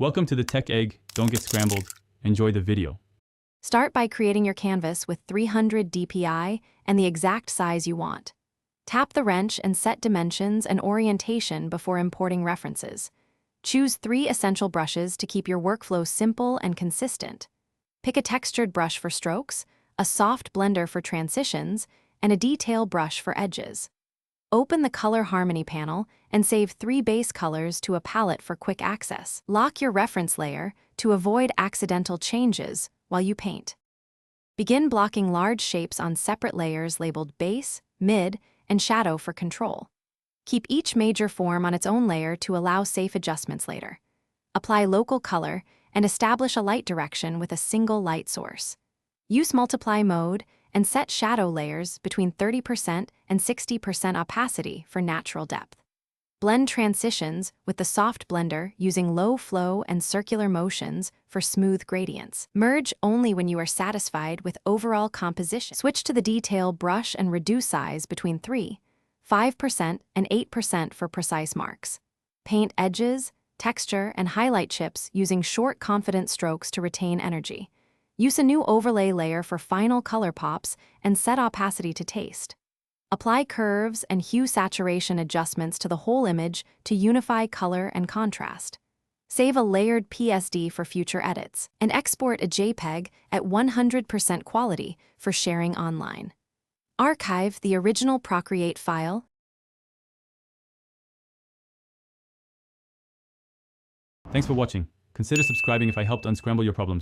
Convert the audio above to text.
Welcome to the Tech Egg. Don't get scrambled. Enjoy the video. Start by creating your canvas with 300 dpi and the exact size you want. Tap the wrench and set dimensions and orientation before importing references. Choose 3 essential brushes to keep your workflow simple and consistent. Pick a textured brush for strokes, a soft blender for transitions, and a detail brush for edges. Open the Color Harmony panel and save 3 base colors to a palette for quick access. Lock your reference layer to avoid accidental changes while you paint. Begin blocking large shapes on separate layers labeled Base, Mid, and Shadow for control. Keep each major form on its own layer to allow safe adjustments later. Apply local color and establish a light direction with a single light source. Use multiply mode and set shadow layers between 30% and 60% opacity for natural depth. Blend transitions with the soft blender using low flow and circular motions for smooth gradients. Merge only when you are satisfied with overall composition. Switch to the detail brush and reduce size between 3%, 5%, and 8% for precise marks. Paint edges, texture, and highlight chips using short, confident strokes to retain energy. Use a new overlay layer for final color pops and set opacity to taste. Apply curves and hue saturation adjustments to the whole image to unify color and contrast. Save a layered PSD for future edits, and export a JPEG at 100% quality for sharing online. Archive the original Procreate file. Thanks for watching. Consider subscribing if I helped unscramble your problems.